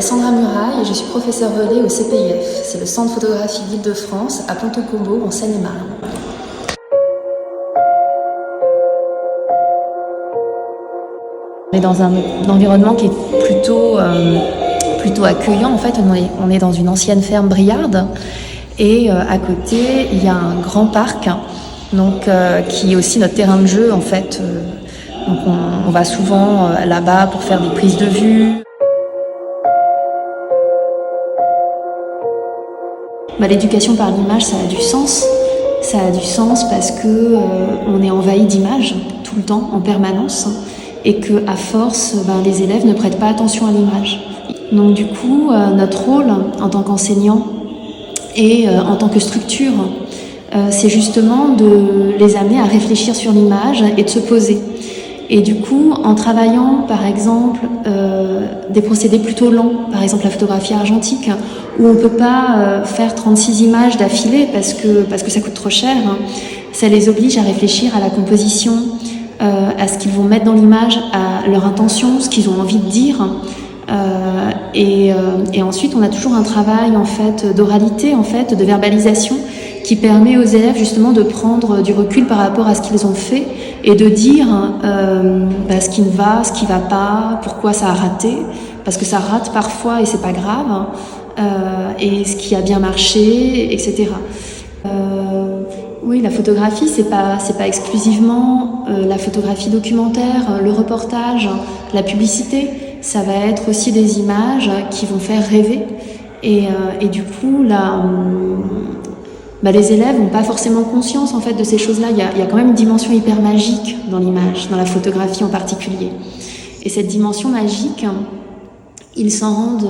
Sandra Muraille et je suis professeure relais au CPIF. C'est le Centre Photographie d'Île-de-France à Pontaut-Combault en Seine-et-Marne. On est dans un environnement qui est plutôt accueillant. En fait, on est dans une ancienne ferme briarde et à côté, il y a un grand parc qui est aussi notre terrain de jeu en fait. Donc on va souvent là-bas pour faire des prises de vue. L'éducation par l'image, ça a du sens. Ça a du sens parce que on est envahi d'images tout le temps, en permanence, et que à force, les élèves ne prêtent pas attention à l'image. Donc du coup, notre rôle en tant qu'enseignant et en tant que structure, c'est justement de les amener à réfléchir sur l'image et de se poser. Et du coup, en travaillant par exemple des procédés plutôt lents, par exemple la photographie argentique, où on ne peut pas faire 36 images d'affilée parce que ça coûte trop cher, ça les oblige à réfléchir à la composition, à ce qu'ils vont mettre dans l'image, à leur intention, ce qu'ils ont envie de dire. Et ensuite, on a toujours un travail en fait d'oralité, en fait, de verbalisation, qui permet aux élèves justement de prendre du recul par rapport à ce qu'ils ont fait et de dire ce qui ne va, ce qui ne va pas, pourquoi ça a raté, parce que ça rate parfois et c'est pas grave, et ce qui a bien marché, etc. Oui, la photographie, c'est pas exclusivement la photographie documentaire, le reportage, la publicité. Ça va être aussi des images qui vont faire rêver. Et du coup, là, les élèves n'ont pas forcément conscience en fait de ces choses-là. Il y a quand même une dimension hyper magique dans l'image, dans la photographie en particulier. Et cette dimension magique, ils s'en rendent,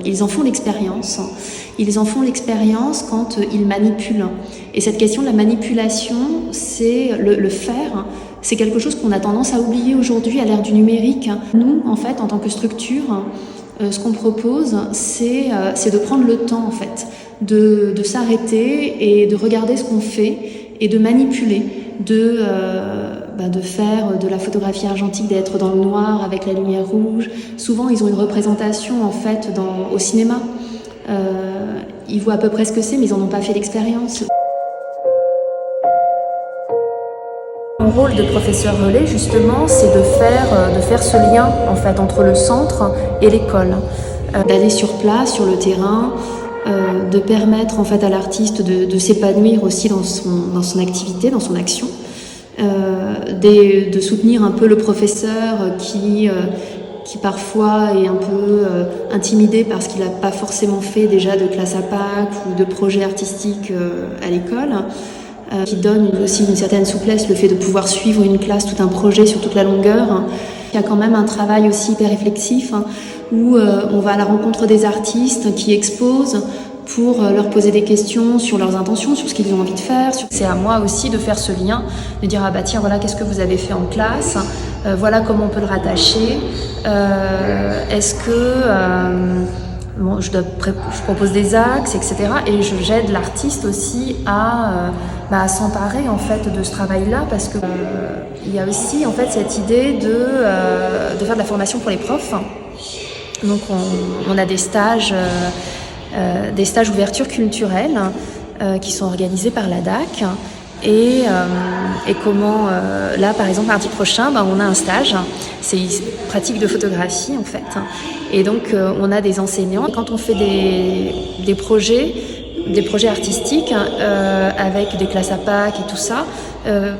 ils en font l'expérience. Ils en font l'expérience quand ils manipulent. Et cette question de la manipulation, c'est le faire. C'est quelque chose qu'on a tendance à oublier aujourd'hui à l'ère du numérique. Nous, en fait, en tant que structure, ce qu'on propose, c'est de prendre le temps, en fait, de s'arrêter et de regarder ce qu'on fait et de manipuler, de faire de la photographie argentique, d'être dans le noir avec la lumière rouge. Souvent, ils ont une représentation, en fait, au cinéma. Ils voient à peu près ce que c'est, mais ils n'en ont pas fait l'expérience. Mon rôle de professeur relais, justement, c'est de faire ce lien en fait entre le centre et l'école, d'aller sur place, sur le terrain, de permettre en fait à l'artiste de s'épanouir aussi dans son activité, dans son action, de soutenir un peu le professeur qui parfois est un peu intimidé parce qu'il n'a pas forcément fait déjà de classe APAC ou de projet artistique à l'école. Qui donne aussi une certaine souplesse, le fait de pouvoir suivre une classe, tout un projet sur toute la longueur. Il y a quand même un travail aussi hyper réflexif où on va à la rencontre des artistes qui exposent pour leur poser des questions sur leurs intentions, sur ce qu'ils ont envie de faire. C'est à moi aussi de faire ce lien, de dire tiens, voilà qu'est-ce que vous avez fait en classe, voilà comment on peut le rattacher, est-ce que... je propose des axes, etc. Et j'aide l'artiste aussi à s'emparer en fait de ce travail-là parce que il y a aussi en fait cette idée de faire de la formation pour les profs. Donc on a des stages ouverture culturelle qui sont organisés par la DAC. Et comment là par exemple mardi prochain on a un stage, c'est une pratique de photographie en fait, et donc on a des enseignants. Quand on fait des projets artistiques avec des classes APAC et tout ça,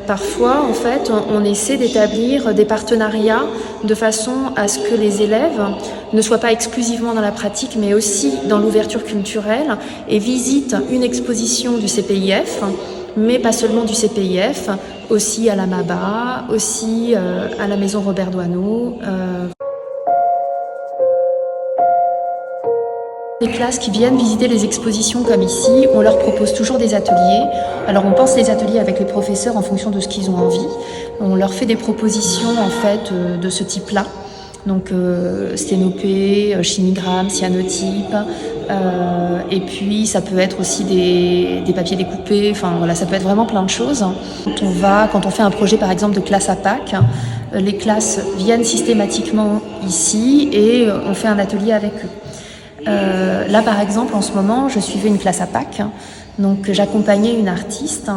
parfois en fait on essaie d'établir des partenariats de façon à ce que les élèves ne soient pas exclusivement dans la pratique mais aussi dans l'ouverture culturelle et visitent une exposition du CPIF, mais pas seulement du CPIF, aussi à la MABA, aussi à la Maison Robert Doisneau. Les classes qui viennent visiter les expositions comme ici, on leur propose toujours des ateliers. Alors on pense les ateliers avec les professeurs en fonction de ce qu'ils ont envie. On leur fait des propositions en fait de ce type-là. Donc sténopée, chimigramme, cyanotype, et puis ça peut être aussi des papiers découpés, ça peut être vraiment plein de choses. Quand on fait un projet par exemple de classe APAC, les classes viennent systématiquement ici et on fait un atelier avec eux. Là par exemple en ce moment je suivais une classe à Pâques, donc j'accompagnais une artiste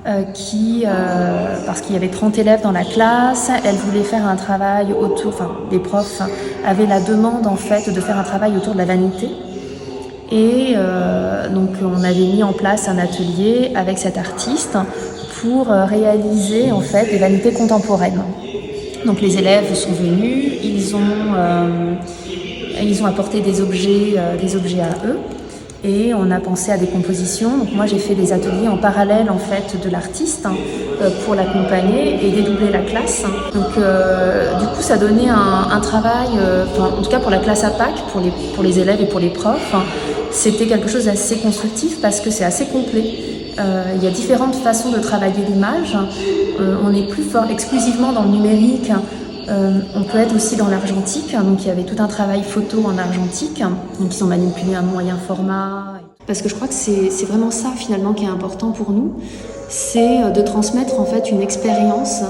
parce qu'il y avait 30 élèves dans la classe, elle voulait faire un travail autour, les profs avaient la demande en fait de faire un travail autour de la vanité. Et donc on avait mis en place un atelier avec cette artiste pour réaliser en fait des vanités contemporaines. Donc les élèves sont venus, ils ont apporté des objets à eux. Et on a pensé à des compositions. Donc moi j'ai fait des ateliers en parallèle en fait de l'artiste pour l'accompagner et dédoubler la classe. Donc du coup ça donnait un travail, en tout cas pour la classe à Pâques, pour les élèves et pour les profs, c'était quelque chose d'assez constructif parce que c'est assez complet. Il y a différentes façons de travailler l'image. On n'est plus exclusivement dans le numérique. On peut être aussi dans l'argentique, donc il y avait tout un travail photo en argentique, donc ils ont manipulé un moyen format. Parce que je crois que c'est vraiment ça finalement qui est important pour nous, c'est de transmettre en fait une expérience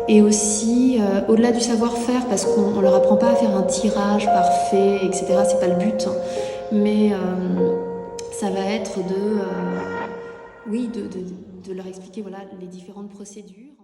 et aussi au-delà du savoir-faire, parce qu'on leur apprend pas à faire un tirage parfait, etc. C'est pas le but, mais ça va être de leur expliquer voilà les différentes procédures.